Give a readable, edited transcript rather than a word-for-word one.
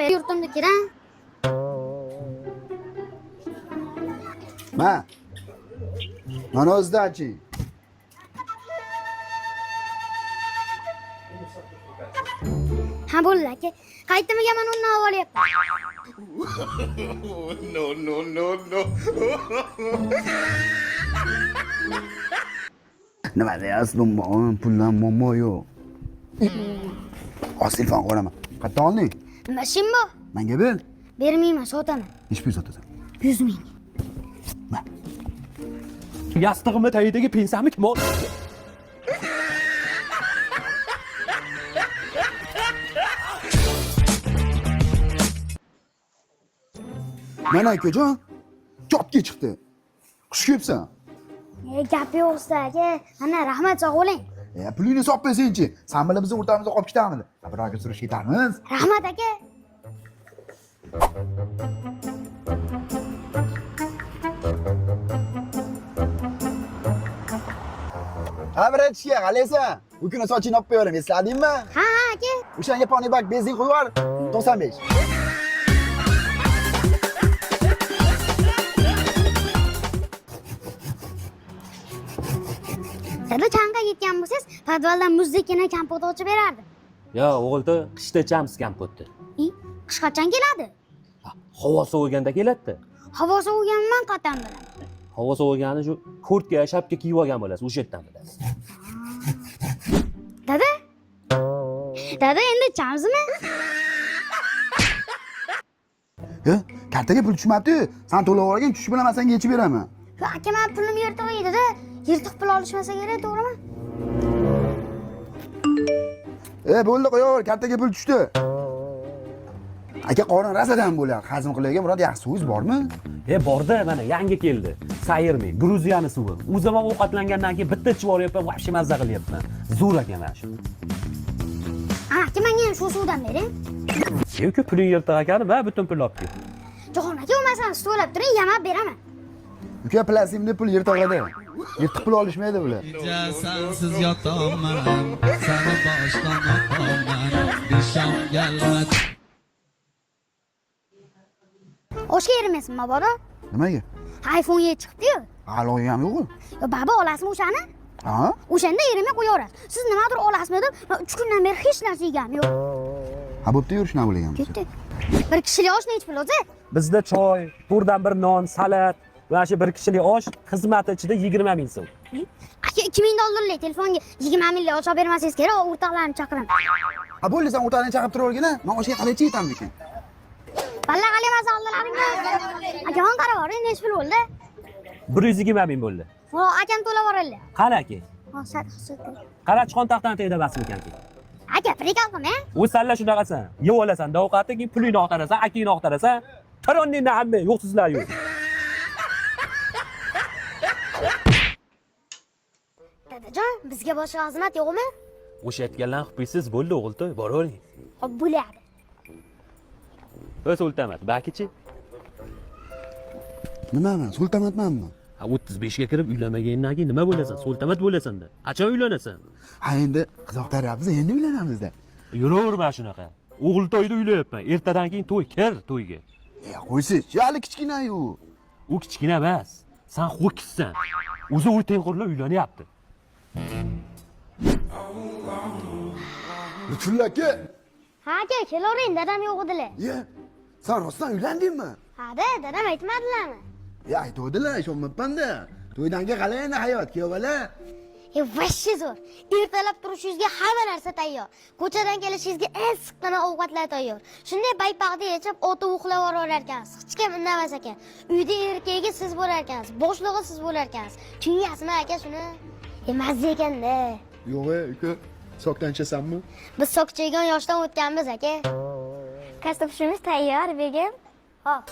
yurtimda kiran. Mana o'zidachi. Ha bo'ldi aka. Qaytimiga men undan olyapman. No. Nima deyapsiz? Puldan muammo yo'q. Hozir telefon qo'raman. Qayerdan olding? Nima ishim bor? Menga ber. Bermayman, sotaman. Nech pul sotasan? 100 ming. Yastig'imni tagidagi pensiyamni kim oldi? Mana akajon, chotga chiqdi. Xush kelibsan. Gap yo'q aka. Mana rahmat sog' bo'ling. Pulingni solib bersin-chi. Sen bilan biz o'rtamizda qolib ketamiz. Biroga surish ketamiz. Rahmat aka. Avratchiga qalaysan? Bu kuni sochingni olib qo'yaveram, esladingmi? Ha aka. O'shanga poni bak benzin quyib yubor. 95. Dada changga yetgan bo'lsangiz, podvaldan muzdekina kompot ochib berardim. Yo, o'g'ilda qishda chamiz kompotni. Qish qachon keladi? Havo soviganda keladi. Havo soviganman qatan bilan. Havo sovigani shu kurtka, shapka kiyib olgan bo'lasiz, o'sha yerdan bilasiz. Dada? Dada endi chamizmi? Kartaga pul tushmabdi. Sen to'lab olgan, tushib bilan senga yechib beraman. Aka, men pulim yirtiq edi-da. Yirtiq pul olishmasa kerak, to'g'rimi? Bo'ldi, qo'yaver, kartaga pul tushdi. Aka, qorin rasadan bo'lar. Hazm qilayotgan biror yaxshi suvingiz bormi? Borda, mana yangi keldi. Sayirmi, Gruziyani suvi. O'zim ham ovqatlangandan keyin bitta ichib olyapman, vahshiy mazza qilyapman. Zo'r ekan mana shu. Aka, menga ham shu suvdan bering. Yo'q, puling yirtiq ekani, men butun pul olib ket. Jahon aka, o'masan, stolab turing, yamab beraman. Uka, plastimni pul yirtiqladi. Yirtiq pul olishmaydi bular. Sensiz yotaman, seni boshdan o'taman, disham gelmez. Oshga yerimaysan, mabodo? Nimaga? iPhone 7 chiqdi-yu. Aloyi ham yo'q-ku. Yo, baba olasizmi o'shani? Ha? O'shanda yerimay qo'yaverasiz. Siz nimadir olasizmi deb, 3 kundan beri hech narsa yegam yo'q. Ha, bo'pti, yurish nima bo'lagan? Ketdi. Bir kishilik osh necha pul o'zi? Bizda choy, to'rdan bir non, salat va shu bir kishilik osh xizmati ichida 20 ming so'm. Aka, 2000 dollarlik telefonga 20 minglik osh olib bermasangiz kerak, o'rtoqlarni chaqiraman. Ha, bo'ldi, sen o'rtani chaqirib turavergin-a. Men oshga qancha yetam lekin. Valla qalemasa oldalaringmi? Akam qarab oring, necha pul bo'ldi? 120 ming bo'ldi. Akam to'lab yuboradi. Qani aka? Hozir. Qara chiqon taxtdan tegdi basmi ekan. Aka, prikol qilma. O'z salla shunaqasan. Yeb olasan, ovqatni keyin pulingni oqtarasan, akingni oqtarasan. Taronningni hamma yo'qsizlar yo'q. Dadajon, bizga boshqa xizmat yo'qmi? O'sha aytganlarni qilibsiz, bo'ldi o'g'iltoy, boravering. Xo'p, bo'ladi. O'z o'ltamat, bakichi. Nimaman? Sultamatmanmi? 35 ga kirib uylanmagandan keyin nima bo'lasan? Sultamat bo'lasan-da. Qachon uylanasan? Ha, endi qizoq taryapmiz, endi uylanamiz-da. Yuraverma shunaqa. O'g'iltoyda uylayapman. Ertadan keyin to'y, kir to'yga. Qo'ysiz, hali kichkina-yu. U kichkina emas. Sen ho'kizsan. O'zi uy tengqurlar uylanyapti. Lutfulla aka. Ha aka, kelavering, dadam yo'q edilar. Sen rostdan uylandingmi? Ha-da, dadam aytmadilarmi? Aytuvdilar, ishonmabman-da. To'ydan keyin qalay endi hayot, kuyovlar? Vashshi zo'r. Ertalab turishingizga hamma narsa tayyor. Ko'chadan kelishingizga eng siqqina ovqatlar tayyor. Shunday baypaqda yechib, o'ta uxlab orar ekansiz. Hech kim indamas ekan. Uyda erkagi siz bo'lar ekansiz, boshlig'i siz bo'lar ekansiz. Tushunasizmi aka shuni? Mazza ekanda. Yo'q, aka. Sokdan ichasanmi? Biz sok chaygan yoshdan o'tganmiz aka. Kastofishimiz tayyor, begim. Hop.